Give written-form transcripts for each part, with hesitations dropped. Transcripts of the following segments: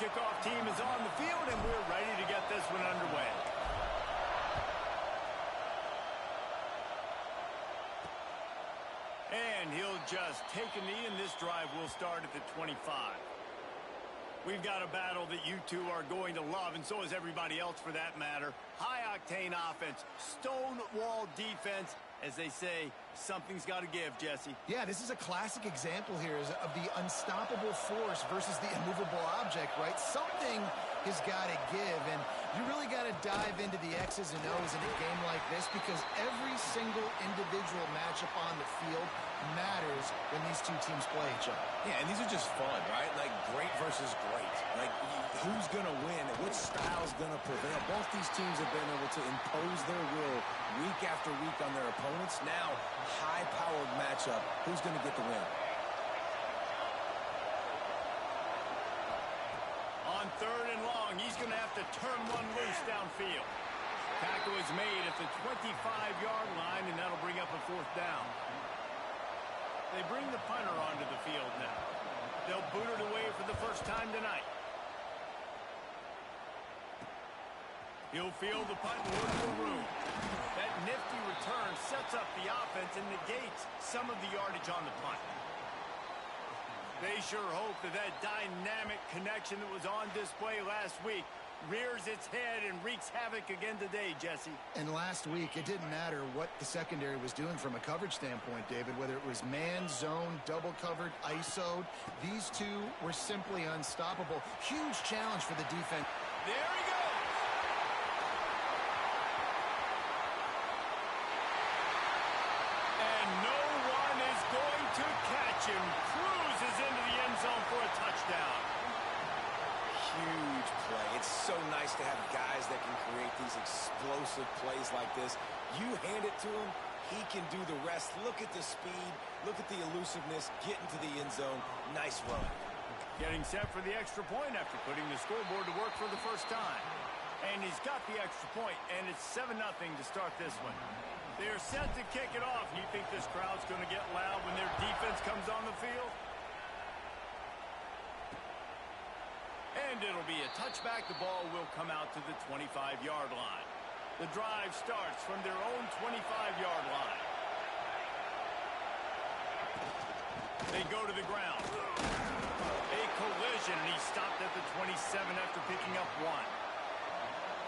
kickoff team is on the field, and we're ready to get this one underway. And he'll just take a knee, and this drive will start at the 25. We've got a battle that you two are going to love, and so is everybody else for that matter. High-octane offense, stone-wall defense. As they say, something's got to give, Jesse. Yeah, this is a classic example here of the unstoppable force versus the immovable object, right? Something has got to give, and you really got to dive into the X's and O's in a game like this because every single individual matchup on the field matters when these two teams play each other. Yeah, and these are just fun, right? Like great versus great. Like who's going to win and which style's going to prevail. Both these teams have been able to impose their will week after week on their opponents. Now, high-powered matchup. Who's going to get the win? On 3rd and long, he's going to have to turn one loose downfield. Tackle is made at the 25-yard line, and that'll bring up a 4th down. They bring the punter onto the field now. They'll boot it away for the first time tonight. He'll field the punt and look for room. That nifty return sets up the offense and negates some of the yardage on the punt. They sure hope that that dynamic connection that was on display last week rears its head and wreaks havoc again today, Jesse. And last week, it didn't matter what the secondary was doing from a coverage standpoint, David, whether it was man, zone, double covered, ISO'd. These two were simply unstoppable. Huge challenge for the defense. There he goes. And no one is going to catch him. Cruises into the end zone for a touchdown. Huge play. It's so nice to have guys that can create these explosive plays like this. You hand it to him, he can do the rest. Look at the speed. Look at the elusiveness. Get into the end zone. Nice run. Getting set for the extra point after putting the scoreboard to work for the first time. And he's got the extra point, and it's 7-0 to start this one. They're set to kick it off. You think this crowd's going to get loud when their defense comes on the field? And it'll be a touchback. The ball will come out to the 25-yard line. The drive starts from their own 25-yard line. They go to the ground. A collision, and he stopped at the 27 after picking up 1.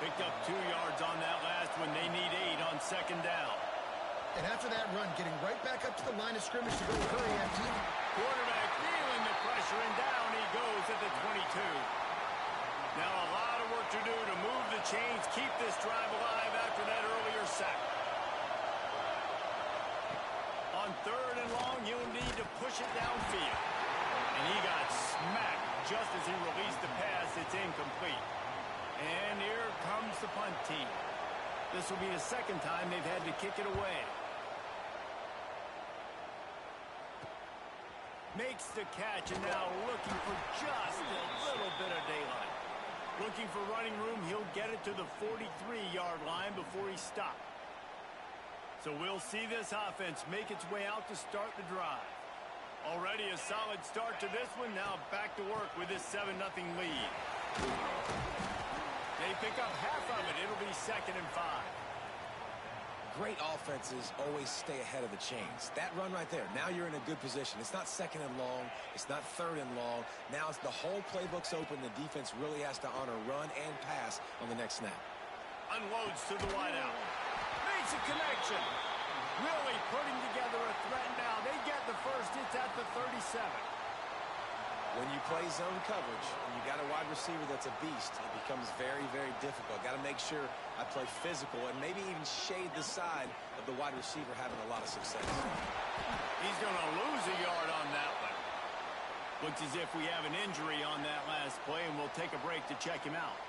Picked up 2 yards on that last one. They need 8 on 2nd down. And after that run, getting right back up to the line of scrimmage to go hurry empty. Quarterback feeling the pressure, and down he goes at the 22. Now a lot of work to do to move the chains, keep this drive alive after that earlier sack. On 3rd and long, he'll need to push it downfield. And he got smacked just as he released the pass. It's incomplete. And here comes the punt team. This will be the 2nd time they've had to kick it away. Makes the catch, and now looking for just a little bit of daylight. Looking for running room, he'll get it to the 43-yard line before he stopped. So we'll see this offense make its way out to start the drive. Already a solid start to this one. Now back to work with this 7-0 lead. They pick up half of it. It'll be 2nd and 5. Great offenses always stay ahead of the chains. That run right there, now you're in a good position. It's not 2nd and long. It's not 3rd and long. Now it's the whole playbook's open. The defense really has to honor run and pass on the next snap. Unloads to the wideout. Makes a connection. Really putting together a threat now. They get the first. It's at the 37. When you play zone coverage and you got a wide receiver that's a beast, it becomes very, very difficult. Got to make sure I play physical and maybe even shade the side of the wide receiver having a lot of success. He's going to lose a yard on that one. Looks as if we have an injury on that last play, and we'll take a break to check him out.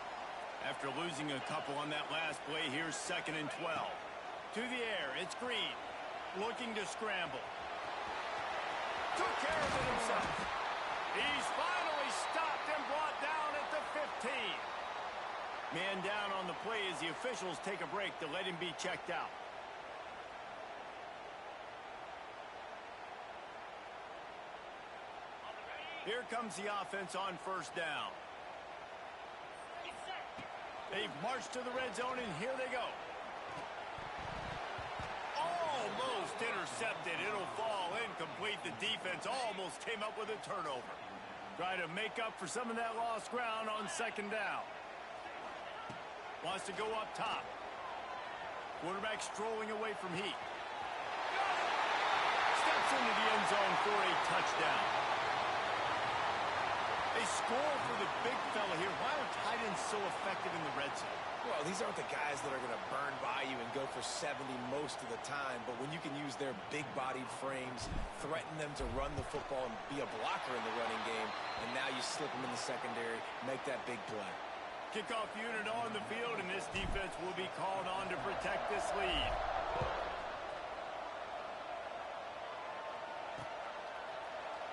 After losing a couple on that last play, here's 2nd and 12. To the air, it's Green. Looking to scramble. Took care of it himself. He's finally stopped and brought down at the 15. Man down on the play as the officials take a break to let him be checked out. Here comes the offense on 1st down. They've marched to the red zone, and here they go. Almost intercepted. It'll fall incomplete. The defense almost came up with a turnover. Try to make up for some of that lost ground on second down. Wants to go up top. Quarterback strolling away from heat. Steps into the end zone for a touchdown. They score for the big fella here. Why are tight ends so effective in the red zone? Well, these aren't the guys that are going to burn by you and go for 70 most of the time, but when you can use their big-bodied frames, threaten them to run the football and be a blocker in the running game, and now you slip them in the secondary, make that big play. Kickoff unit on the field, and this defense will be called on to protect this lead.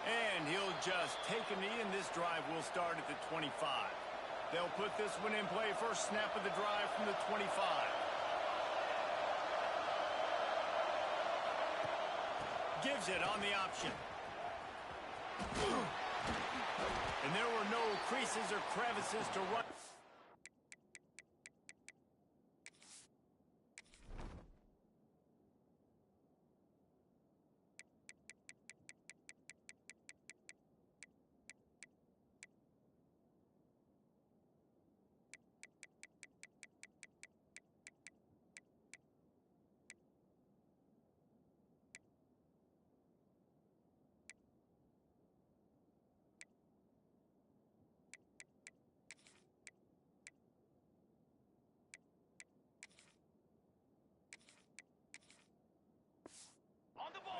And he'll just take a knee, and this drive will start at the 25. They'll put this one in play. First snap of the drive from the 25. Gives it on the option. And there were no creases or crevices to run.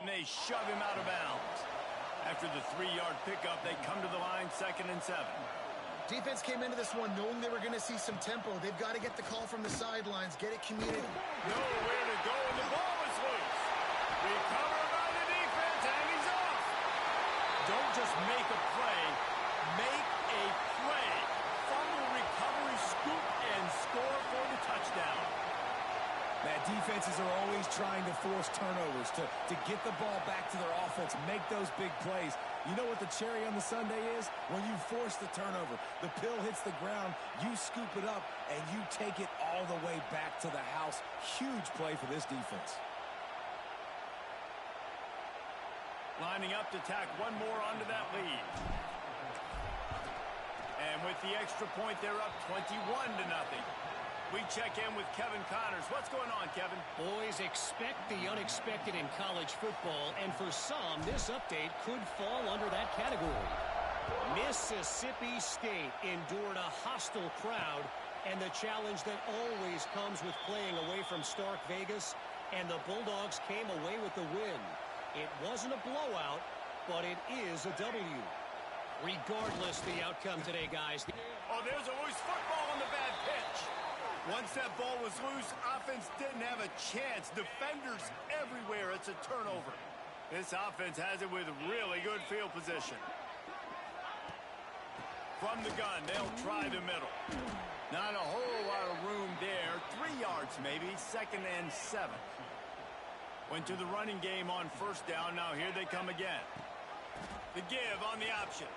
And they shove him out of bounds. After the 3-yard pickup, they come to the line, 2nd and 7. Defense came into this one knowing they were going to see some tempo. They've got to get the call from the sidelines, get it communicated. Nowhere to go, and the ball is loose. Recovered by the defense, and he's off. Don't just make a play. Make a play. Fumble, recovery, scoop, and score for the touchdown. Man, defenses are always trying to force turnovers to get the ball back to their offense, make those big plays. You know what the cherry on the sundae is? When you force the turnover, the pill hits the ground, you scoop it up, and you take it all the way back to the house. Huge play for this defense. Lining up to tack one more onto that lead. And with the extra point, they're up 21-0. We check in with Kevin Connors. What's going on, Kevin? Boys, expect the unexpected in college football, and for some, this update could fall under that category. Mississippi State endured a hostile crowd and the challenge that always comes with playing away from Stark Vegas, and the Bulldogs came away with the win. It wasn't a blowout, but it is a W. Regardless the outcome today, guys. Oh, there's a loose football on the bad pitch. Once that ball was loose, offense didn't have a chance. Defenders everywhere. It's a turnover. This offense has it with really good field position. From the gun, they'll try the middle. Not a whole lot of room there. 3 yards maybe, 2nd and 7. Went to the running game on first down. Now here they come again. The give on the option.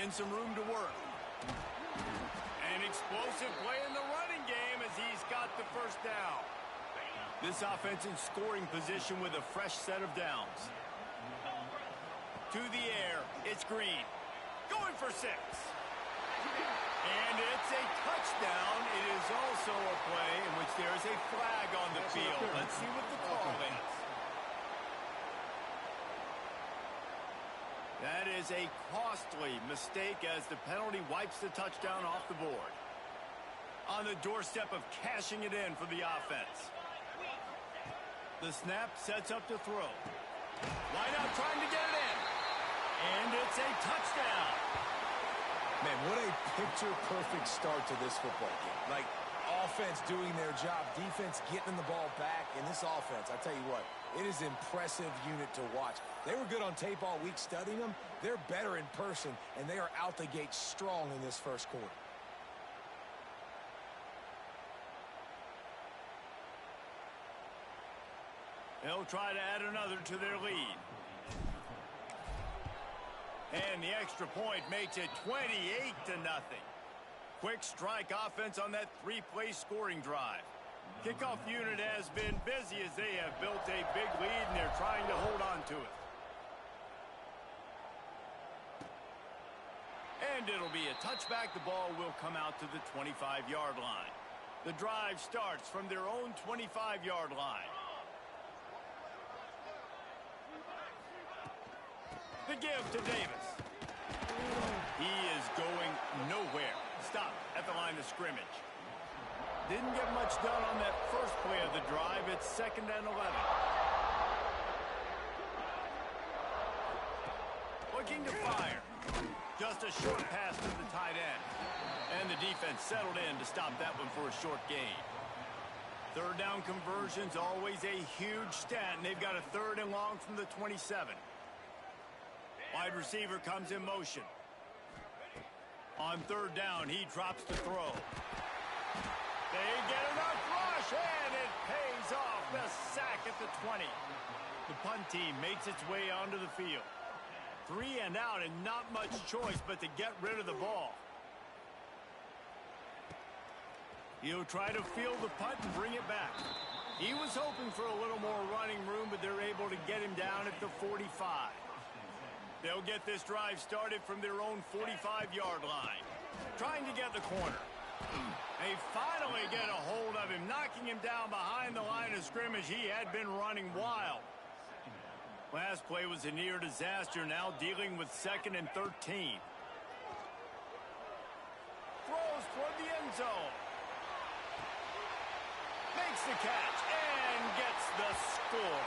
And some room to work. An explosive play in the running game as he's got the first down. This offense in scoring position with a fresh set of downs. To the air, it's Green. Going for 6. And it's a touchdown. It is also a play in which there is a flag on the field. Let's see what the call is. That is a costly mistake as the penalty wipes the touchdown off the board. On the doorstep of cashing it in for the offense. The snap sets up to throw. Wide out trying to get it in. And it's a touchdown. Man, what a picture-perfect start to this football game. Like, offense doing their job, defense getting the ball back. In this offense, I tell you what, it is an impressive unit to watch. They were good on tape all week studying them. They're better in person, and they are out the gate strong in this first quarter. They'll try to add another to their lead. And the extra point makes it 28-0. Quick strike offense on that three-play scoring drive. Kickoff unit has been busy as they have built a big lead and they're trying to hold on to it. And it'll be a touchback. The ball will come out to the 25-yard line. The drive starts from their own 25-yard line. The give to Davis. He is going nowhere. Stop at the line of scrimmage. Didn't get much done on that first play of the drive. It's 2nd and 11. Looking to fire. Just a short pass to the tight end. And the defense settled in to stop that one for a short gain. Third down conversion's always a huge stat, and they've got a 3rd and long from the 27. Wide receiver comes in motion. On 3rd down, he drops the throw. They get enough rush, and it pays off. The sack at the 20. The punt team makes its way onto the field. 3 and out, and not much choice but to get rid of the ball. He'll try to field the punt and bring it back. He was hoping for a little more running room, but they're able to get him down at the 45. They'll get this drive started from their own 45-yard line. Trying to get the corner. They finally get a hold of him, knocking him down behind the line of scrimmage. He had been running wild. Last play was a near disaster, now dealing with 2nd and 13. Throws toward the end zone. Makes the catch and gets the score.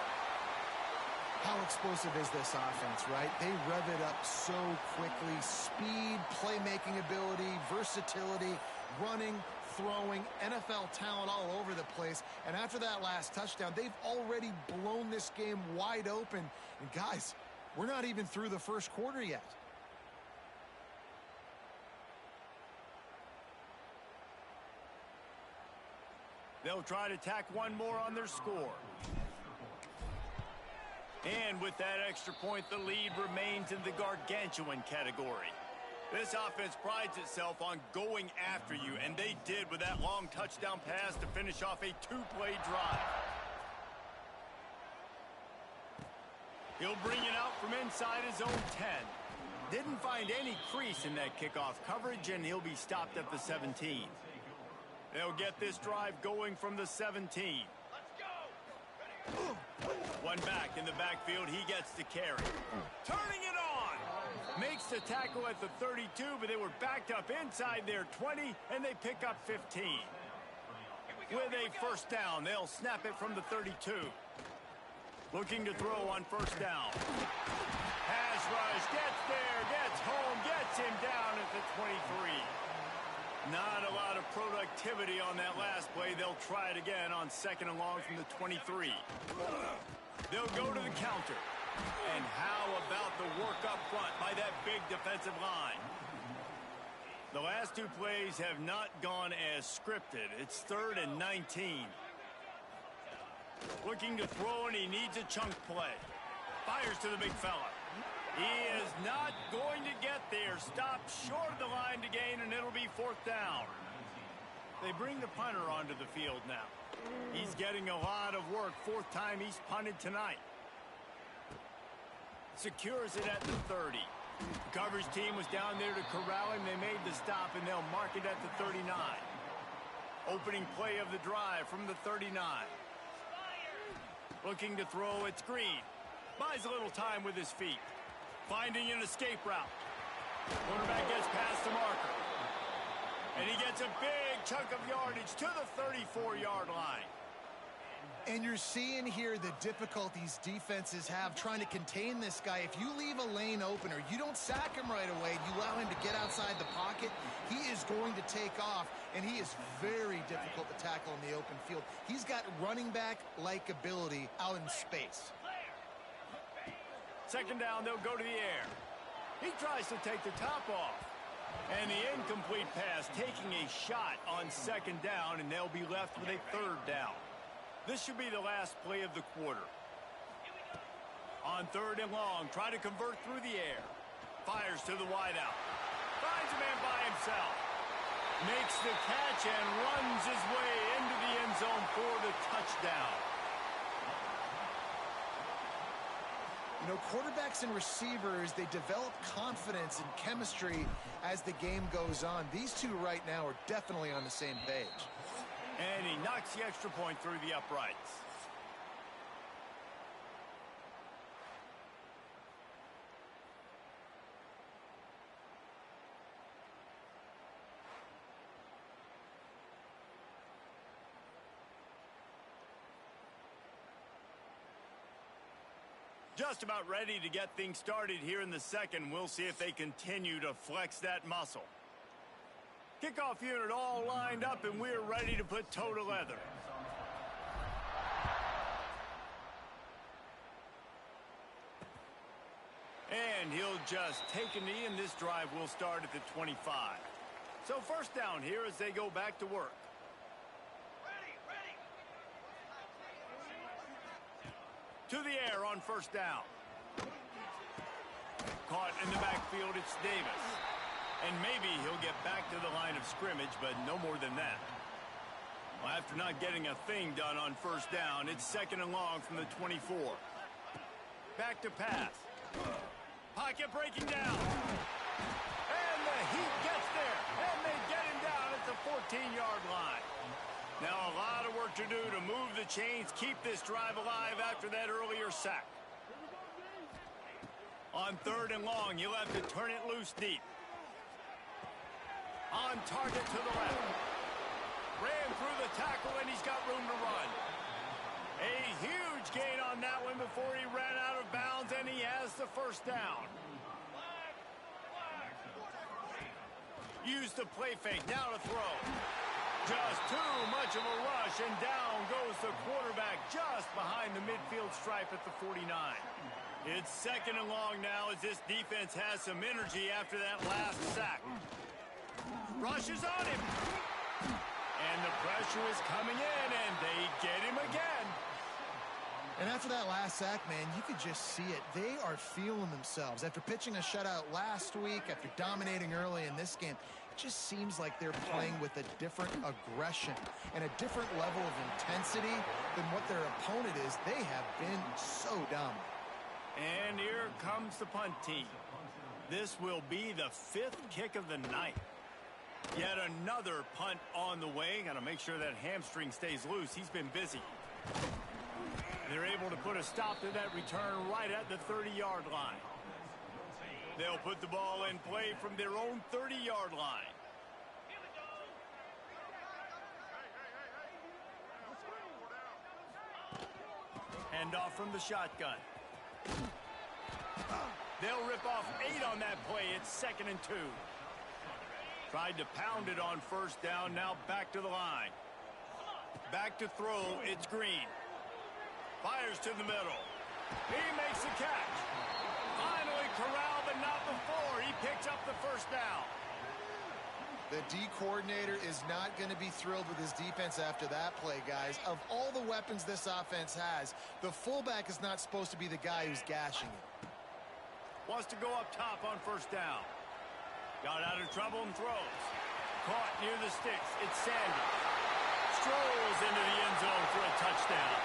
How explosive is this offense, right? They rev it up so quickly. Speed, playmaking ability, versatility, running, throwing, NFL talent all over the place. And after that last touchdown, they've already blown this game wide open. And guys, we're not even through the first quarter yet. They'll try to tack one more on their score. And with that extra point, the lead remains in the gargantuan category. This offense prides itself on going after you, and they did with that long touchdown pass to finish off a 2-play drive. He'll bring it out from inside his own 10. Didn't find any crease in that kickoff coverage, and he'll be stopped at the 17. They'll get this drive going from the 17. One back in the backfield, he gets the carry. Turning it on! Makes the tackle at the 32, but they were backed up inside their 20, and they pick up 15. With a first down, they'll snap it from the 32. Looking to throw on first down. Pass rush, gets there, gets home, gets him down at the 23. Not a lot of productivity on that last play. They'll try it again on 2nd and long from the 23. They'll go to the counter. And how about the work up front by that big defensive line? The last 2 plays have not gone as scripted. It's 3rd and 19. Looking to throw, and he needs a chunk play. Fires to the big fella. He is not going to get there. Stopped short of the line to gain, and it'll be 4th down. They bring the punter onto the field now. He's getting a lot of work. 4th time he's punted tonight. Secures it at the 30. The coverage team was down there to corral him. They made the stop, and they'll mark it at the 39. Opening play of the drive from the 39. Looking to throw, it's Green. Buys a little time with his feet. Finding an escape route. Quarterback gets past the marker. And he gets a big chunk of yardage to the 34-yard line. And you're seeing here the difficulties defenses have trying to contain this guy. If you leave a lane open or you don't sack him right away, you allow him to get outside the pocket, he is going to take off, and he is very difficult to tackle in the open field. He's got running back-like ability out in space. 2nd down, they'll go to the air. He tries to take the top off. And the incomplete pass taking a shot on 2nd down, and they'll be left with a 3rd down. This should be the last play of the quarter. On 3rd and long, try to convert through the air. Fires to the wideout. Finds a man by himself. Makes the catch and runs his way into the end zone for the touchdown. You know, quarterbacks and receivers, they develop confidence and chemistry as the game goes on. These two right now are definitely on the same page. And he knocks the extra point through the uprights. Just about ready to get things started here in the second. We'll see if they continue to flex that muscle. Kickoff unit all lined up, and we're ready to put toe to leather. And he'll just take a knee, and this drive will start at the 25. So first down here as they go back to work. To the air on first down. Caught in the backfield, it's Davis. And maybe he'll get back to the line of scrimmage, but no more than that. Well, after not getting a thing done on first down, it's second and long from the 24. Back to pass. Pocket breaking down. And the Heat gets there. And they get him down at the 14-yard line. Now a lot of work to do to move the chains, keep this drive alive after that earlier sack. On third and long, he'll have to turn it loose deep. On target to the left. Ran through the tackle, and he's got room to run. A huge gain on that one before he ran out of bounds, and he has the first down. Used the play fake, now to throw. Just too much of a rush, and down goes the quarterback just behind the midfield stripe at the 49. It's second and long now as this defense has some energy after that last sack. Rushes on him. And the pressure is coming in, and they get him again. And after that last sack, man, you could just see it. They are feeling themselves. After pitching a shutout last week, after dominating early in this game, it just seems like they're playing with a different aggression and a different level of intensity than what their opponent is. They have been so dominant. And here comes the punt team. This will be the fifth kick of the night. Yet another punt on the way. Got to make sure that hamstring stays loose. He's been busy. They're able to put a stop to that return right at the 30-yard line. They'll put the ball in play from their own 30-yard line. Hand off from the shotgun. They'll rip off 8 on that play. It's second and 2. Tried to pound it on first down. Now back to the line. Back to throw. It's Green. Fires to the middle. He makes the catch. Finally corralled, but not before. He picks up the first down. The D coordinator is not going to be thrilled with his defense after that play, guys. Of all the weapons this offense has, the fullback is not supposed to be the guy who's gashing it. Wants to go up top on first down. Got out of trouble and throws. Caught near the sticks. It's Sanders. Strolls into the end zone for a touchdown.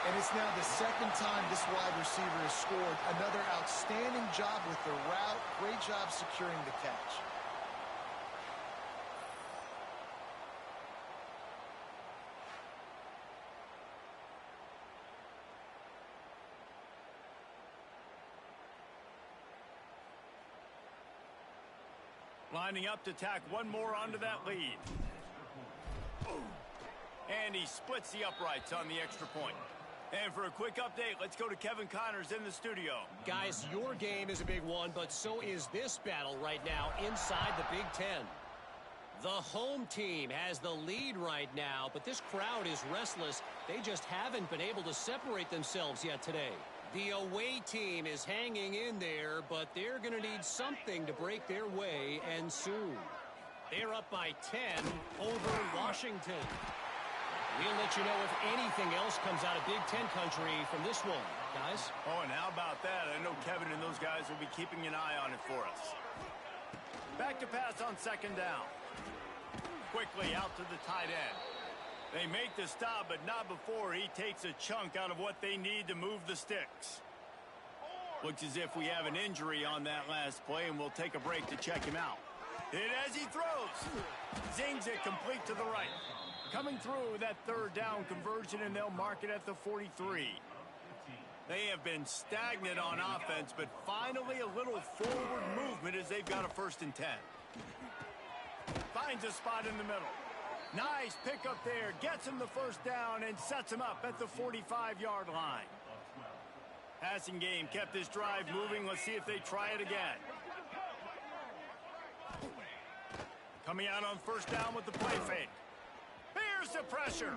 And it's now the second time this wide receiver has scored. Another outstanding job with the route. Great job securing the catch. Lining up to tack one more onto that lead. And he splits the uprights on the extra point. And for a quick update, let's go to Kevin Connors in the studio. Guys, your game is a big one, but so is this battle right now inside the Big Ten. The home team has the lead right now, but this crowd is restless. They just haven't been able to separate themselves yet today. The away team is hanging in there, but they're going to need something to break their way, and soon. They're up by 10 over Washington. We'll let you know if anything else comes out of Big Ten country from this one, guys. Oh, and how about that? I know Kevin and those guys will be keeping an eye on it for us. Back to pass on second down. Quickly out to the tight end. They make the stop, but not before he takes a chunk out of what they need to move the sticks. Looks as if we have an injury on that last play, and we'll take a break to check him out. Hit as he throws. Zings it complete to the right. Coming through with that third down conversion, and they'll mark it at the 43. They have been stagnant on offense, but finally a little forward movement as they've got a 1st and 10. Finds a spot in the middle. Nice pick up there. Gets him the 1st down and sets him up at the 45-yard line. Passing game kept this drive moving. Let's see if they try it again. Coming out on 1st down with the play fake. Here's the pressure.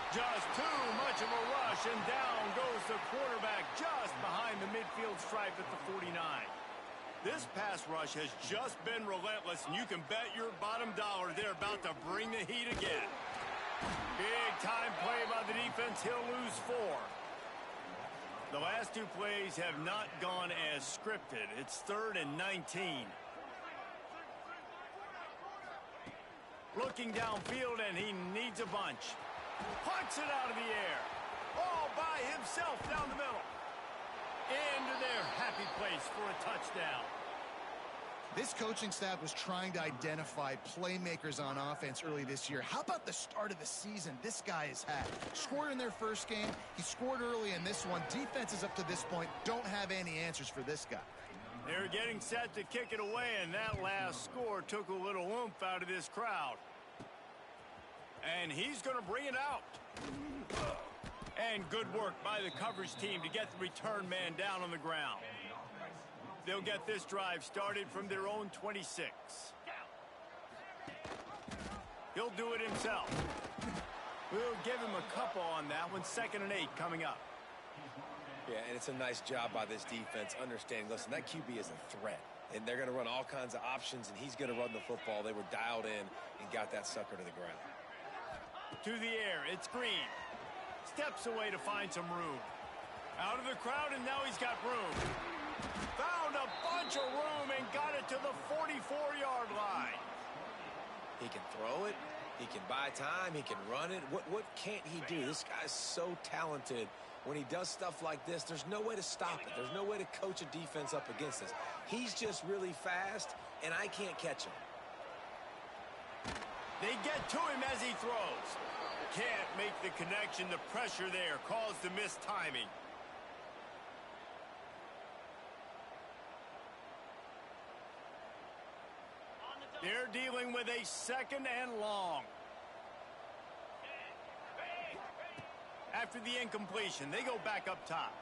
Just too much of a rush, and down goes the quarterback just behind the midfield stripe at the 49. This pass rush has just been relentless, and you can bet your bottom dollar they're about to bring the heat again. Big time play by the defense. He'll lose 4. The last 2 plays have not gone as scripted. It's 3rd and 19. Looking downfield, and he needs a bunch. Punts it out of the air. All by himself down the middle. Into their happy place for a touchdown. This coaching staff was trying to identify playmakers on offense early this year. How about the start of the season this guy has had? Scored in their first game. He scored early in this one. Defenses up to this point don't have any answers for this guy. They're getting set to kick it away, and that last score took a little oomph out of this crowd. And he's going to bring it out. And good work by the coverage team to get the return man down on the ground. They'll get this drive started from their own 26. He'll do it himself. We'll give him a couple on that one. 2nd and 8 coming up. Yeah, and it's a nice job by this defense understanding, listen, that QB is a threat. And they're going to run all kinds of options, and he's going to run the football. They were dialed in and got that sucker to the ground. To the air, it's Green. Steps away to find some room. Out of the crowd, and now he's got room. Found a bunch of room and got it to the 44-yard line. He can throw it. He can buy time. He can run it. What can't he do? This guy's so talented. When he does stuff like this, there's no way to stop it. There's no way to coach a defense up against this. He's just really fast, and I can't catch him. They get to him as he throws. Can't make the connection. The pressure there caused the missed timing. They're dealing with a 2nd and long. After the incompletion, they go back up top.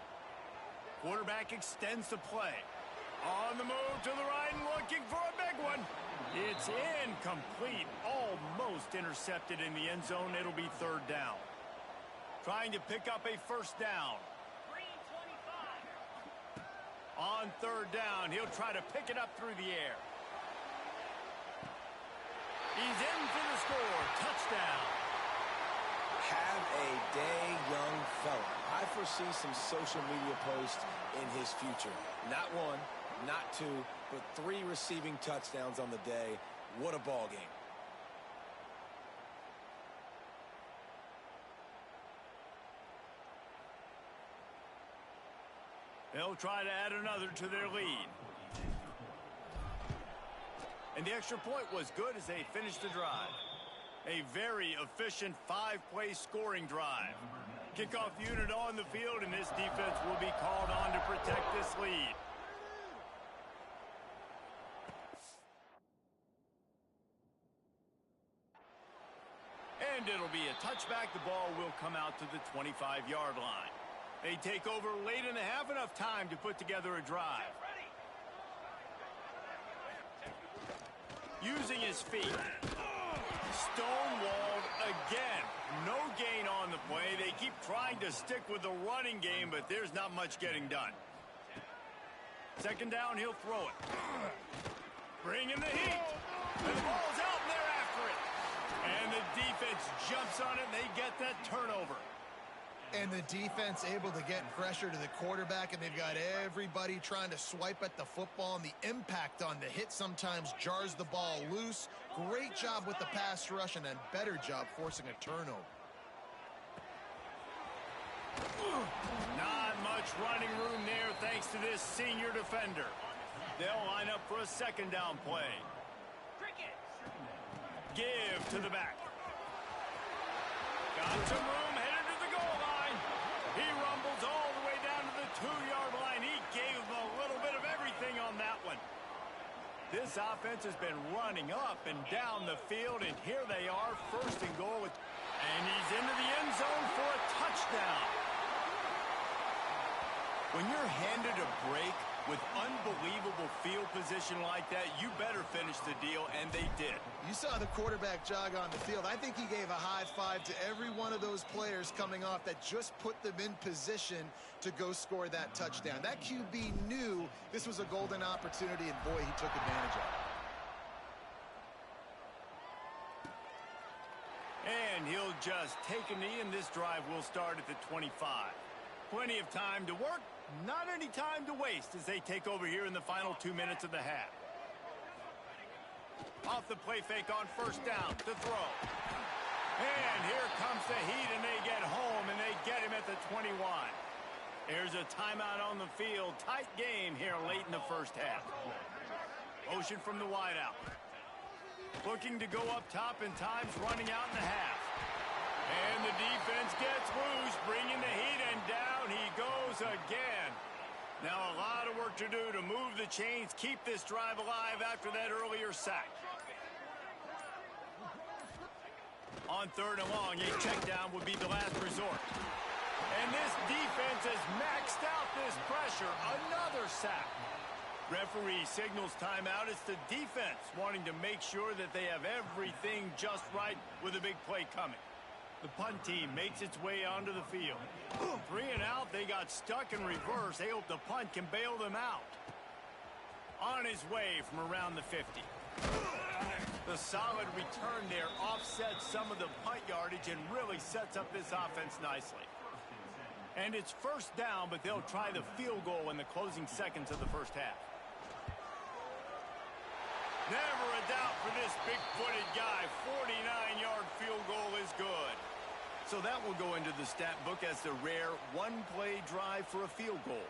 Quarterback extends the play. On the move to the right and looking for a big one. It's incomplete. Almost intercepted in the end zone. It'll be 3rd down. Trying to pick up a 1st down. On 3rd down, he'll try to pick it up through the air. He's in for the score. Touchdown. Have a day, young fella. I foresee some social media posts in his future. Not 1, not 2, but 3 receiving touchdowns on the day. What a ball game. They'll try to add another to their lead. And the extra point was good as they finished the drive. A very efficient 5-play scoring drive. Kickoff unit on the field, and this defense will be called on to protect this lead. And it'll be a touchback. The ball will come out to the 25-yard line. They take over late in the half, enough time to put together a drive. Using his feet. Stonewalled again. No gain on the play. They keep trying to stick with the running game, but there's not much getting done. 2nd down, he'll throw it. Bring in the heat. And the ball's out, and they're after it. And the defense jumps on it, and they get that turnover. And the defense able to get pressure to the quarterback, and they've got everybody trying to swipe at the football, and the impact on the hit sometimes jars the ball loose. Great job with the pass rush, and a better job forcing a turnover. Not much running room there thanks to this senior defender. They'll line up for a second down play. Give to the back. Got some room, headed to the goal line. He rumbles all the way down to the 2-yard line. He gave them a little bit of everything on that one. This offense has been running up and down the field, and here they are, first and goal. And he's into the end zone for a touchdown. When you're handed a break with unbelievable field position like that, you better finish the deal, and they did. You saw the quarterback jog on the field. I think he gave a high five to every one of those players coming off that just put them in position to go score that touchdown. That QB knew this was a golden opportunity, and boy, he took advantage of it. And he'll just take a knee, and this drive will start at the 25. Plenty of time to work, not any time to waste as they take over here in the final 2 minutes of the half. Off the play fake on first down to throw. And here comes the heat, and they get home, and they get him at the 21. Here's a timeout on the field. Tight game here late in the first half. Motion from the wideout. Looking to go up top, and time's running out in the half. And the defense gets loose, bringing the heat, and down he goes again. Now a lot of work to do to move the chains, keep this drive alive after that earlier sack. On third and long, a check down would be the last resort. And this defense has maxed out this pressure. Another sack. Referee signals timeout. It's the defense wanting to make sure that they have everything just right with a big play coming. The punt team makes its way onto the field. 3 and out, they got stuck in reverse. They hope the punt can bail them out. On his way from around the 50. The solid return there offsets some of the punt yardage and really sets up this offense nicely. And it's first down, but they'll try the field goal in the closing seconds of the first half. Never a doubt for this big-footed guy. 49-yard field goal is good. So that will go into the stat book as the rare one-play drive for a field goal.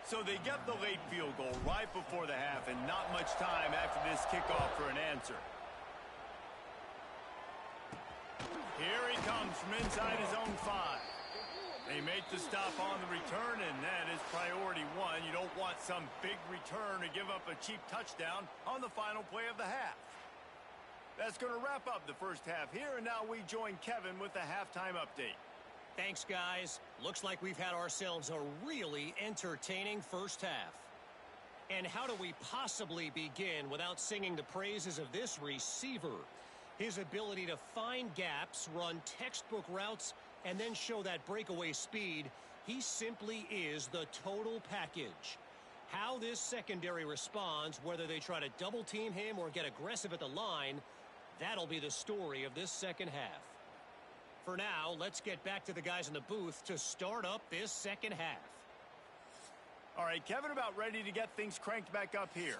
So they get the late field goal right before the half, and not much time after this kickoff for an answer. Here he comes from inside his own 5. They make the stop on the return, and that is priority one. You don't want some big return to give up a cheap touchdown on the final play of the half. That's going to wrap up the first half here, and now we join Kevin with the halftime update. Thanks, guys. Looks like we've had ourselves a really entertaining first half. And how do we possibly begin without singing the praises of this receiver? His ability to find gaps, run textbook routes, and then show that breakaway speed. He simply is the total package. How this secondary responds, whether they try to double team him or get aggressive at the line, that'll be the story of this second half. For now, let's get back to the guys in the booth to start up this second half. All right, Kevin, about ready to get things cranked back up here.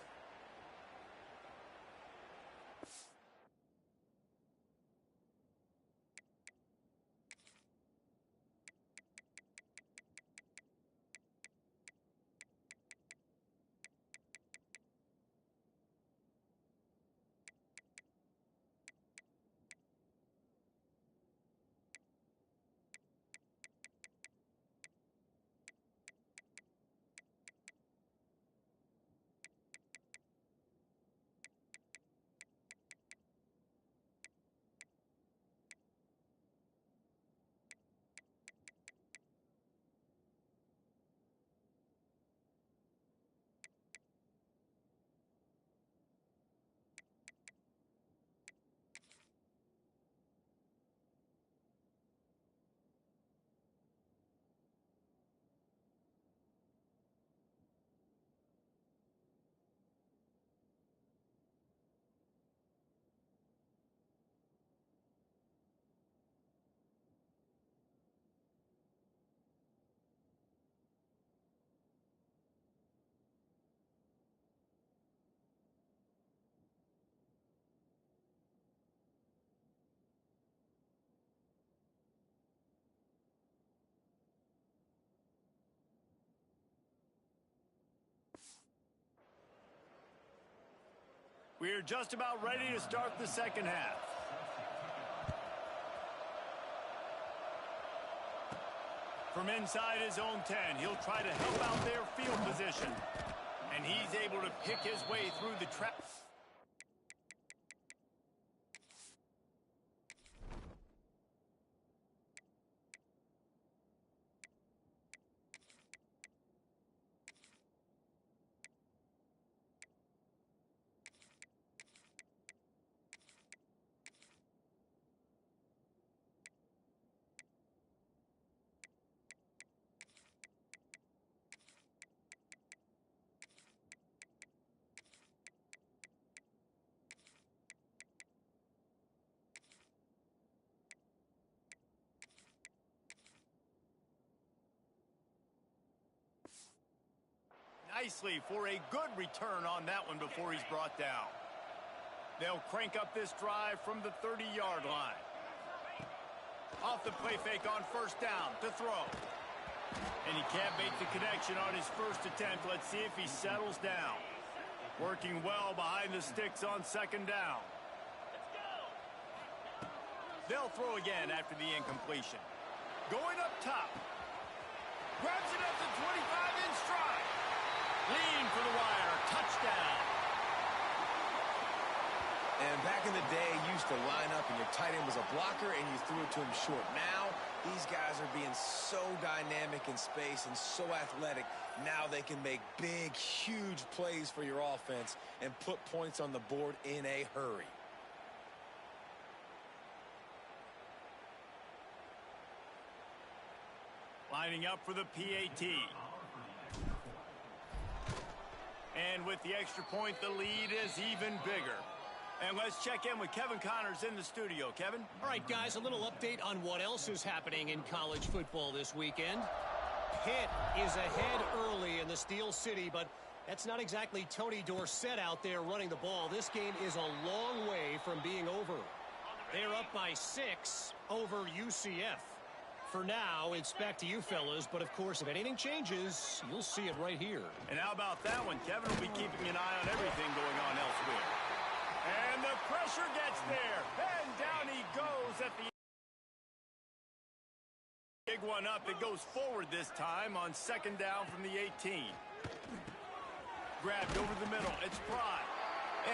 We're just about ready to start the second half. From inside his own 10, he'll try to help out their field position. And he's able to pick his way through the trap. Nicely for a good return on that one before he's brought down. They'll crank up this drive from the 30-yard line. Off the play fake on first down to throw. And he can't make the connection on his first attempt. Let's see if he settles down. Working well behind the sticks on second down. They'll throw again after the incompletion. Going up top. Grabs it at the 25 in stride. Lean for the wire. Touchdown. And back in the day, you used to line up and your tight end was a blocker and you threw it to him short. Now, these guys are being so dynamic in space and so athletic. Now they can make big, huge plays for your offense and put points on the board in a hurry. Lining up for the PAT. And with the extra point, the lead is even bigger. And let's check in with Kevin Connors in the studio. Kevin? All right, guys, a little update on what else is happening in college football this weekend. Pitt is ahead early in the Steel City, but that's not exactly Tony Dorsett out there running the ball. This game is a long way from being over. They're up by 6 over UCF. For now, it's back to you fellas, but of course, if anything changes, you'll see it right here. And how about that one? Kevin will be keeping an eye on everything going on elsewhere. And the pressure gets there. And down he goes at the... Big one up. It goes forward this time on second down from the 18. Grabbed over the middle. It's Fry.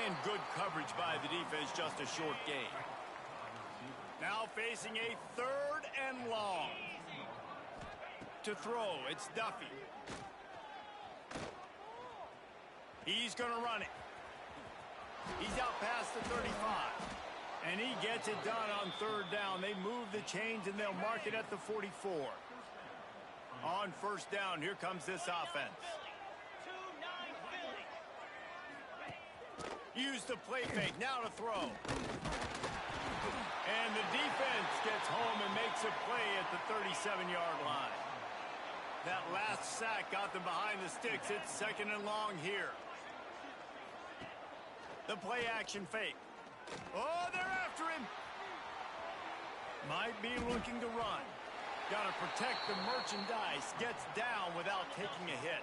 And good coverage by the defense, just a short gain. Now facing a third and long. To throw, it's Duffy. He's going to run it. He's out past the 35. And he gets it done on third down. They move the chains and they'll mark it at the 44. On first down, here comes this offense. Use the play fake, now to throw. And the defense gets home and makes a play at the 37-yard line. That last sack got them behind the sticks. It's second and long here. The play action fake. Oh, they're after him. Might be looking to run. Got to protect the merchandise. Gets down without taking a hit.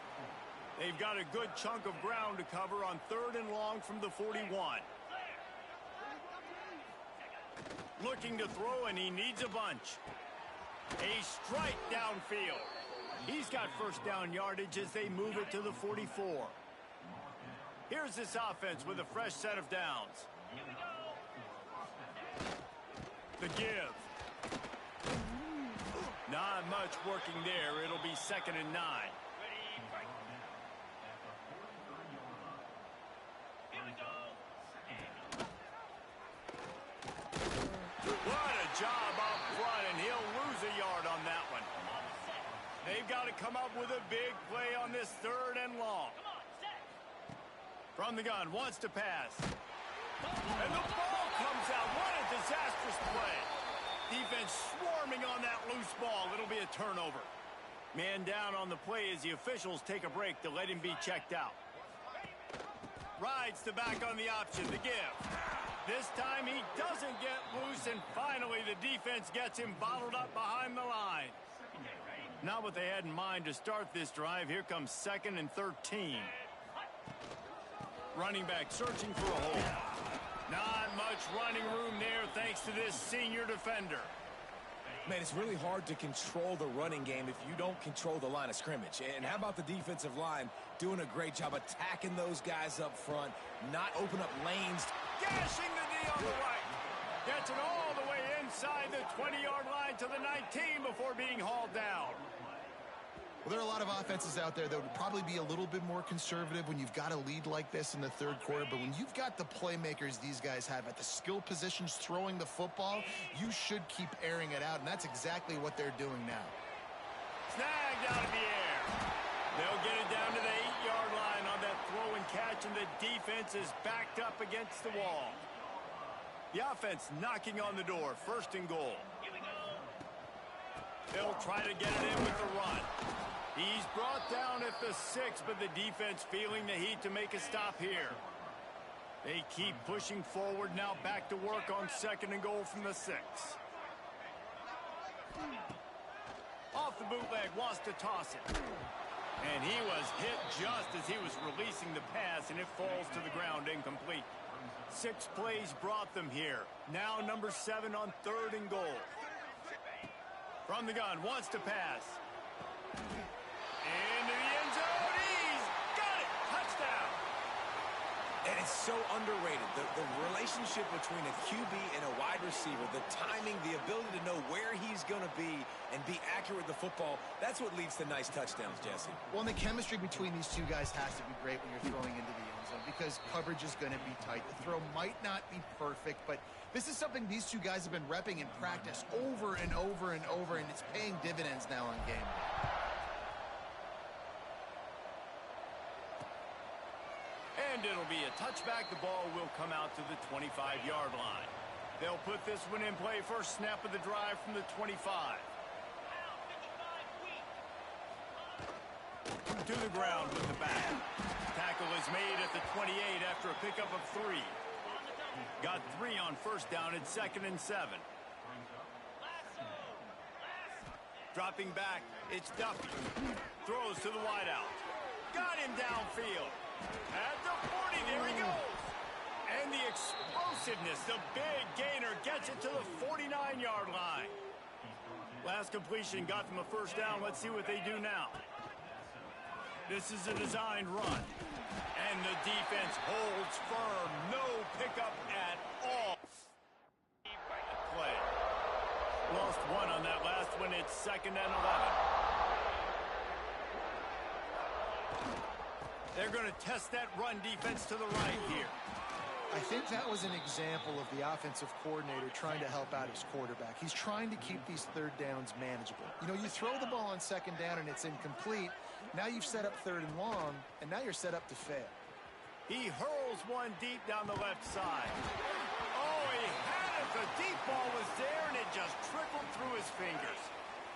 They've got a good chunk of ground to cover on third and long from the 41. Looking to throw, and he needs a bunch. A strike downfield. He's got first down yardage as they move it to the 44. Here's this offense with a fresh set of downs. The give. Not much working there. It'll be second and 9. What a job up front, and he'll lose a yard on that one. They've got to come up with a big play on this third and long. From the gun, wants to pass. And the ball comes out. What a disastrous play. Defense swarming on that loose ball. It'll be a turnover. Man down on the play as the officials take a break to let him be checked out. Rides the back on the option, the give. This time he doesn't get loose, and finally the defense gets him bottled up behind the line. Not what they had in mind to start this drive. Here comes second and 13. Running back searching for a hole. Not much running room there thanks to this senior defender. Man, it's really hard to control the running game if you don't control the line of scrimmage. And how about the defensive line doing a great job attacking those guys up front, not open up lanes. Gashing the D on the right. Gets it all the way inside the 20-yard line to the 19 before being hauled down. Well, there are a lot of offenses out there that would probably be a little bit more conservative when you've got a lead like this in the third quarter. But when you've got the playmakers these guys have at the skill positions throwing the football, you should keep airing it out. And that's exactly what they're doing now. Snagged out of the air. They'll get it down to the 8-yard line on that throw and catch, and the defense is backed up against the wall. The offense knocking on the door. First and goal. They'll try to get it in with the run. He's brought down at the 6, but the defense feeling the heat to make a stop here. They keep pushing forward, now back to work on second and goal from the 6. Off the bootleg, wants to toss it. And he was hit just as he was releasing the pass, and it falls to the ground incomplete. 6 plays brought them here. Now number 7 on third and goal. From the gun, wants to pass. Into the end zone, he's got it! Touchdown! And it's so underrated. The relationship between a QB and a wide receiver, the timing, the ability to know where he's going to be and be accurate with the football, that's what leads to nice touchdowns, Jesse. Well, and the chemistry between these two guys has to be great when you're throwing into the end zone because coverage is going to be tight. The throw might not be perfect, but this is something these two guys have been repping in practice over and over and over, and it's paying dividends now on game day. And it'll be a touchback. The ball will come out to the 25-yard line. They'll put this one in play. First snap of the drive from the 25. To the ground with the back. Tackle is made at the 28 after a pickup of 3. Got 3 on first down at 2nd and 7. Dropping back, it's Duffy. Throws to the wideout. Got him downfield. At the 40, there he goes. And the explosiveness, the big gainer gets it to the 49-yard line. Last completion got them a first down. Let's see what they do now. This is a designed run. And the defense holds firm. No pickup at all. Play. Lost 1 on that last one. It's 2nd and 11. They're going to test that run defense to the right here. I think that was an example of the offensive coordinator trying to help out his quarterback. He's trying to keep these third downs manageable. You know, you throw the ball on second down and it's incomplete. Now you've set up third and long, and now you're set up to fail. He hurls one deep down the left side. Oh, he had it. The deep ball was there, and it just trickled through his fingers.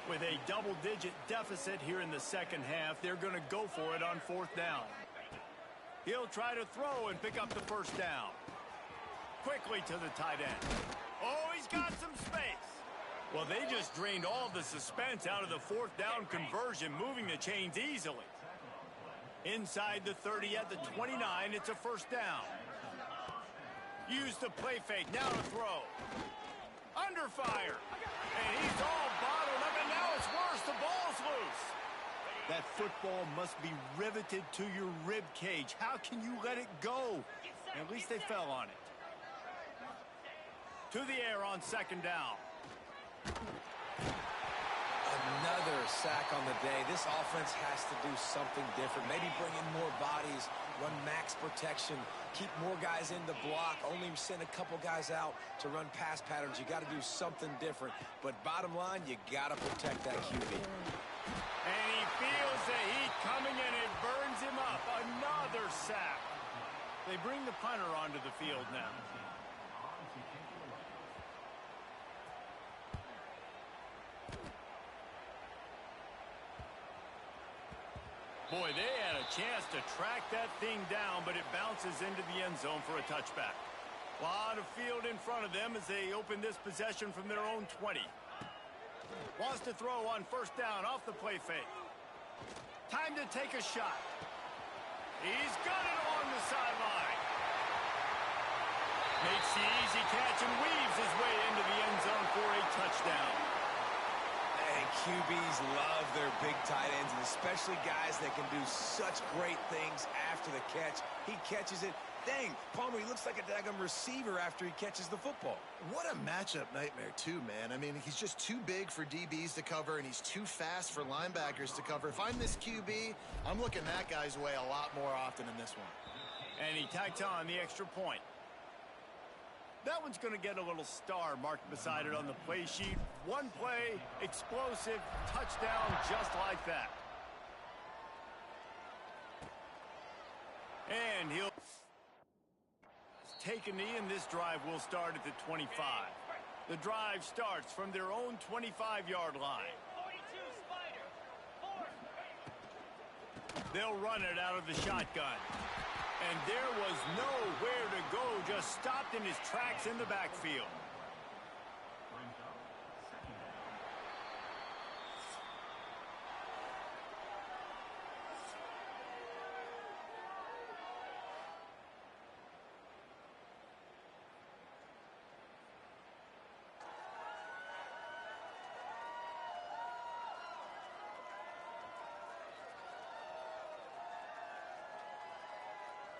With a double-digit deficit here in the second half, they're going to go for it on 4th down. He'll try to throw and pick up the first down. Quickly to the tight end. Oh, he's got some space. Well, they just drained all the suspense out of the 4th down conversion, moving the chains easily. Inside the 30 at the 29, it's a first down. Use the play fake, now to throw. Under fire. And he's all bottled up, and now it's worse. The ball's loose. That football must be riveted to your rib cage. How can you let it go? At least they fell on it. To the air on 2nd down. Another sack on the day. This offense has to do something different. Maybe bring in more bodies, run max protection, keep more guys in the block, only send a couple guys out to run pass patterns. You got to do something different. But bottom line, you got to protect that QB. And he feels the heat coming, and it burns him up. Another sack. They bring the punter onto the field now. Boy, they had a chance to track that thing down, but it bounces into the end zone for a touchback. A lot of field in front of them as they open this possession from their own 20. Wants to throw on first down off the play fake. Time to take a shot. He's got it along the sideline. the easy catch and weaves his way into the end zone for a touchdown. And QBs love their big tight ends, and especially guys that can do such great things after the catch. He catches it. Dang, Palmer, he looks like a daggum receiver after he catches the football. What a matchup nightmare, too, man. I mean, he's just too big for DBs to cover, and he's too fast for linebackers to cover. If I'm this QB, I'm looking that guy's way a lot more often in this one. And he tacks on the extra point. That one's going to get a little star marked beside it on the play sheet. One play, explosive, touchdown, just like that. And he'll take a knee, and this drive will start at the 25. The drive starts from their own 25-yard line. They'll run it out of the shotgun. And there was nowhere to go, just stopped in his tracks in the backfield.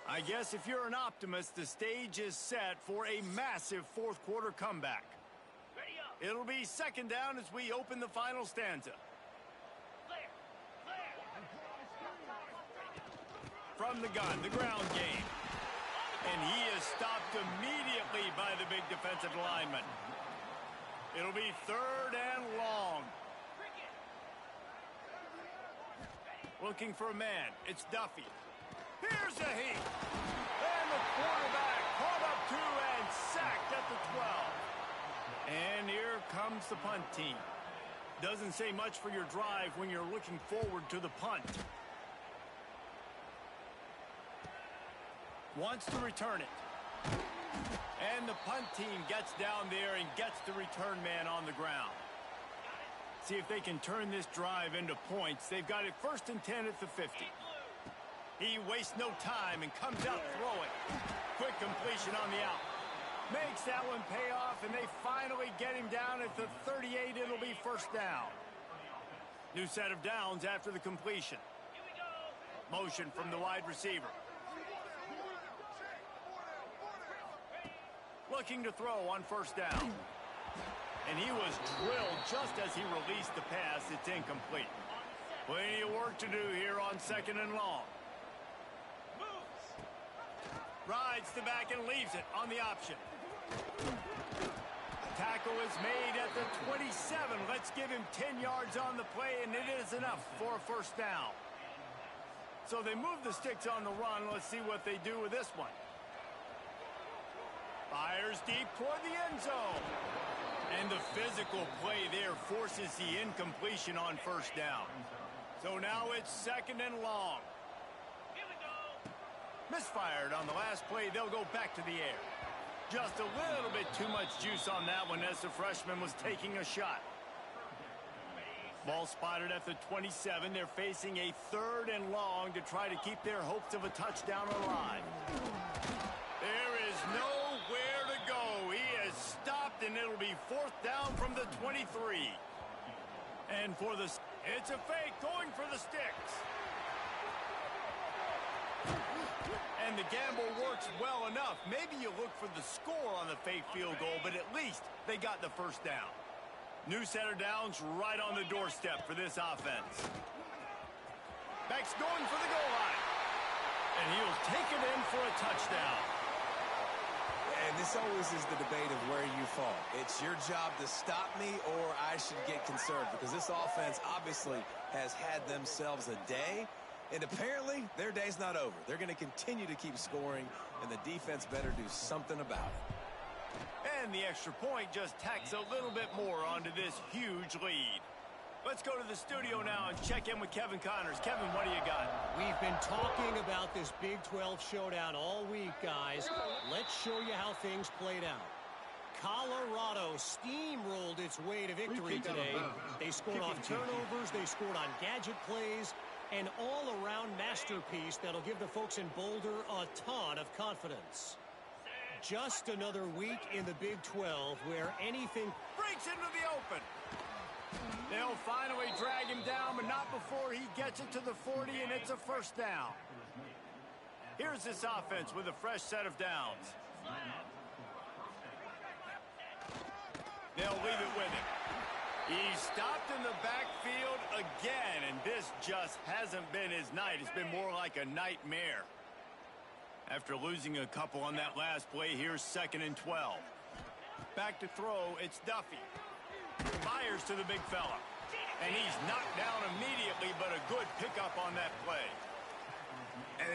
I guess if you're an optimist, the stage is set for a massive fourth-quarter comeback. It'll be second down as we open the final stanza. From the gun, the ground game. And he is stopped immediately by the big defensive lineman. It'll be third and long. Looking for a man. It's Duffy. Here's a heat. And the quarterback caught up to and sacked at the 12. And here comes the punt team. Doesn't say much for your drive when you're looking forward to the punt. Wants to return it. And the punt team gets down there and gets the return man on the ground. See if they can turn this drive into points. They've got it 1st and 10 at the 50. He wastes no time and comes out throwing. Quick completion on the out. Makes that one pay off, and they finally get him down at the 38. It'll be first down. New set of downs after the completion. Motion from the wide receiver. Looking to throw on first down. And he was drilled just as he released the pass. It's incomplete. Plenty of work to do here on second and long. Rides the back and leaves it on the option. Tackle is made at the 27. Let's give him 10 yards on the play, and it is enough for a first down. So they move the sticks on the run. Let's see what they do with this one. Fires deep toward the end zone. And the physical play there forces the incompletion on first down. So now it's second and long. Misfired on the last play. They'll go back to the air. Just a little bit too much juice on that one as the freshman was taking a shot. Ball spotted at the 27. They're facing a third and long to try to keep their hopes of a touchdown alive. There is nowhere to go. He is stopped, and it'll be fourth down from the 23. And for the... It's a fake going for the sticks. And the gamble works well enough. Maybe you look for the score on the fake field goal, but at least they got the first down. New set of downs right on the doorstep for this offense. Beck's going for the goal line. And he'll take it in for a touchdown. And this always is the debate of where you fall. It's your job to stop me, or I should get concerned, because this offense obviously has had themselves a day. And apparently, their day's not over. They're going to continue to keep scoring, and the defense better do something about it. And the extra point just tacks a little bit more onto this huge lead. Let's go to the studio now and check in with Kevin Connors. Kevin, what do you got? We've been talking about this Big 12 showdown all week, guys. Let's show you how things played out. Colorado steamrolled its way to victory today. They scored off turnovers. They scored on gadget plays. An all-around masterpiece that'll give the folks in Boulder a ton of confidence. Just another week in the Big 12 where anything breaks into the open. They'll finally drag him down, but not before he gets it to the 40, and it's a first down. Here's this offense with a fresh set of downs. They'll leave it with him. He's stopped in the backfield again, and this just hasn't been his night. It's been more like a nightmare. After losing a couple on that last play, here's 2nd and 12. Back to throw, it's Duffy. Fires to the big fella. And he's knocked down immediately, but a good pickup on that play.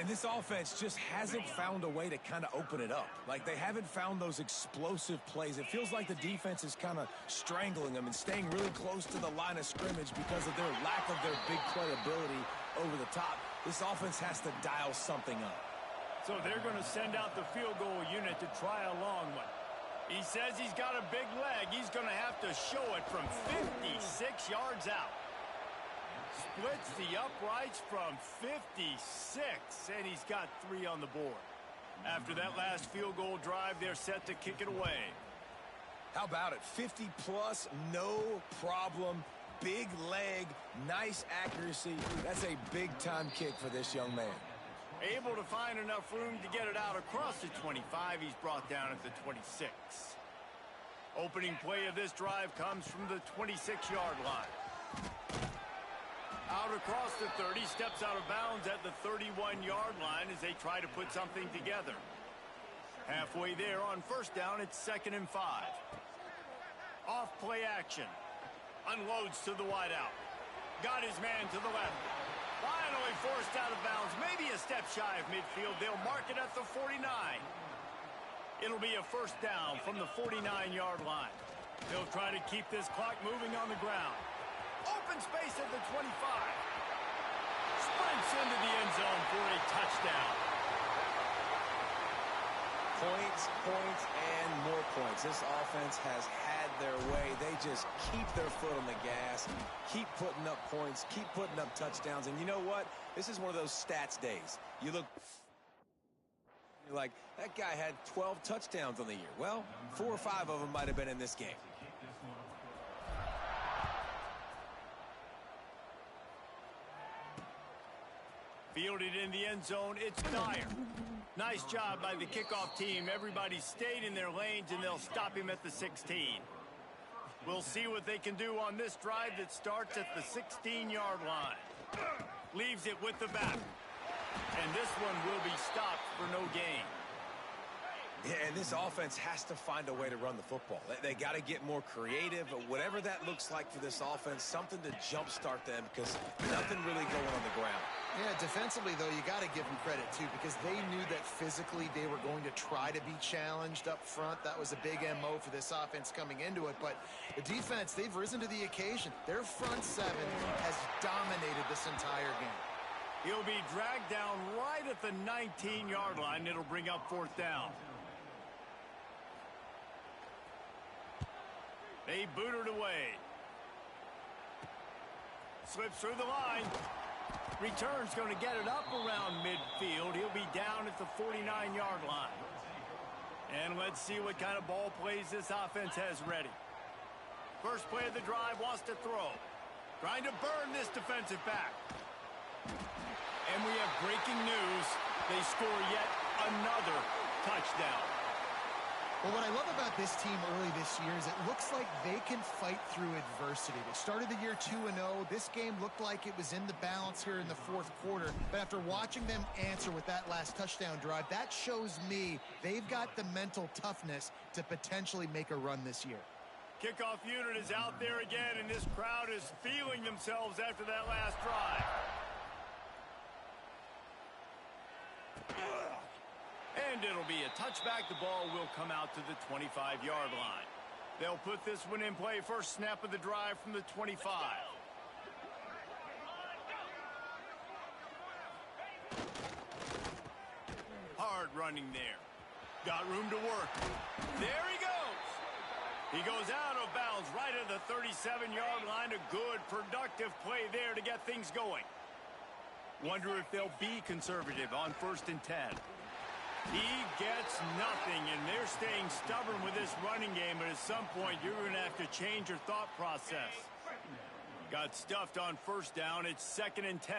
And this offense just hasn't found a way to kind of open it up. Like, they haven't found those explosive plays. It feels like the defense is kind of strangling them and staying really close to the line of scrimmage because of their lack of their big play ability over the top. This offense has to dial something up. So they're going to send out the field goal unit to try a long one. He says he's got a big leg. He's going to have to show it from 56 yards out. Splits the uprights from 56, and he's got 3 on the board. After that last field goal drive, they're set to kick it away. How about it? 50-plus, no problem. Big leg, nice accuracy. That's a big-time kick for this young man. Able to find enough room to get it out across the 25. He's brought down at the 26. Opening play of this drive comes from the 26-yard line. Out across the 30, steps out of bounds at the 31-yard line as they try to put something together. Halfway there on first down, it's 2nd and 5. Off play action. Unloads to the wideout. Got his man to the left. Finally forced out of bounds, maybe a step shy of midfield. They'll mark it at the 49. It'll be a first down from the 49-yard line. They'll try to keep this clock moving on the ground. Open space at the 25. Sprints into the end zone for a touchdown. Points, points, and more points. This offense has had their way. They just keep their foot on the gas, keep putting up points, keep putting up touchdowns. And you know what? This is one of those stats days. You're like, that guy had 12 touchdowns on the year. Well, 4 or 5 of them might have been in this game. Fielded in the end zone, it's Dyer. Nice job by the kickoff team. Everybody stayed in their lanes, and they'll stop him at the 16. We'll see what they can do on this drive that starts at the 16-yard line. Leaves it with the back. And this one will be stopped for no gain. Yeah, and this offense has to find a way to run the football. They got to get more creative, whatever that looks like for this offense, something to jumpstart them because nothing really going on the ground. Yeah, defensively, though, you got to give them credit, too, because they knew that physically they were going to try to be challenged up front. That was a big MO for this offense coming into it. But the defense, they've risen to the occasion. Their front 7 has dominated this entire game. He'll be dragged down right at the 19-yard line. It'll bring up 4th down. They boot it away. Slips through the line. Return's going to get it up around midfield. He'll be down at the 49-yard line. And let's see what kind of ball plays this offense has ready. First play of the drive, wants to throw. Trying to burn this defensive back. And we have breaking news. They score yet another touchdown. Well, what I love about this team early this year is it looks like they can fight through adversity. They started the year 2-0. This game looked like it was in the balance here in the 4th quarter. But after watching them answer with that last touchdown drive, that shows me they've got the mental toughness to potentially make a run this year. Kickoff unit is out there again, and this crowd is feeling themselves after that last drive. And it'll be a touchback. The ball will come out to the 25-yard line. They'll put this one in play. First snap of the drive from the 25. Hard running there. Got room to work. There he goes. He goes out of bounds right at the 37-yard line. A good, productive play there to get things going. Wonder if they'll be conservative on 1st and 10. He gets nothing, and they're staying stubborn with this running game, but at some point, you're going to have to change your thought process. Got stuffed on first down. It's 2nd and 10.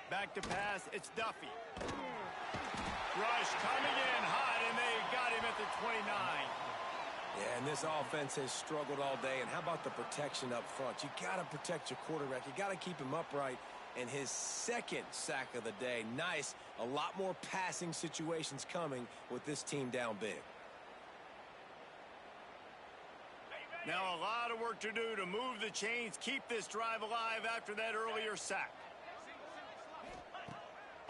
Back to pass. It's Duffy. Rush coming in hot, and they got him at the 29. Yeah, and this offense has struggled all day. And how about the protection up front? You got to protect your quarterback. You got to keep him upright. And his 2nd sack of the day. Nice. A lot more passing situations coming with this team down big. Now a lot of work to do to move the chains, keep this drive alive after that earlier sack.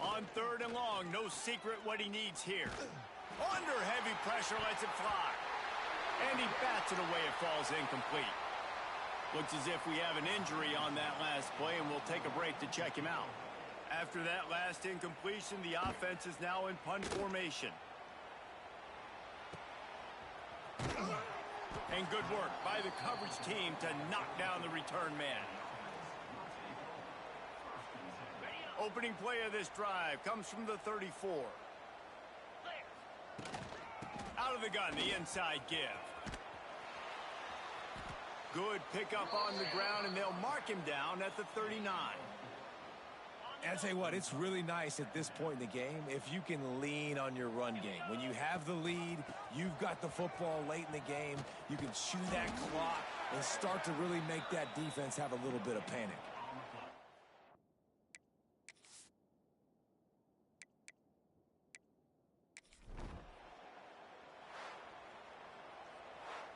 On 3rd and long, no secret what he needs here. Under heavy pressure, lets it fly. And he bats it away. It falls incomplete. Looks as if we have an injury on that last play, and we'll take a break to check him out. After that last incompletion, the offense is now in punt formation. And good work by the coverage team to knock down the return man. Opening play of this drive comes from the 34. Out of the gun, the inside give. Good pickup on the ground, and they'll mark him down at the 39. And I tell you what, it's really nice at this point in the game if you can lean on your run game. When you have the lead, you've got the football late in the game, you can chew that clock and start to really make that defense have a little bit of panic.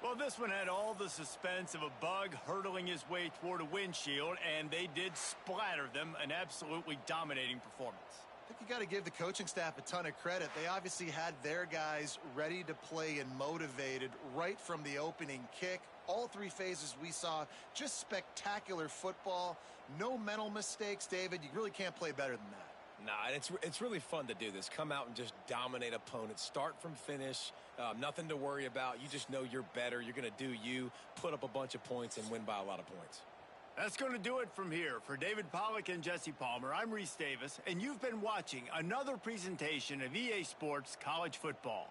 Well, this one had all the suspense of a bug hurtling his way toward a windshield, and they did splatter them. An absolutely dominating performance. I think you got to give the coaching staff a ton of credit. They obviously had their guys ready to play and motivated right from the opening kick. All 3 phases we saw, just spectacular football. No mental mistakes, David. You really can't play better than that. Nah, and it's really fun to do this. Come out and just dominate opponents. Start from finish. Nothing to worry about. You just know you're better. You're going to do you, put up a bunch of points, and win by a lot of points. That's going to do it from here. For David Pollack and Jesse Palmer, I'm Reese Davis, and you've been watching another presentation of EA Sports College Football.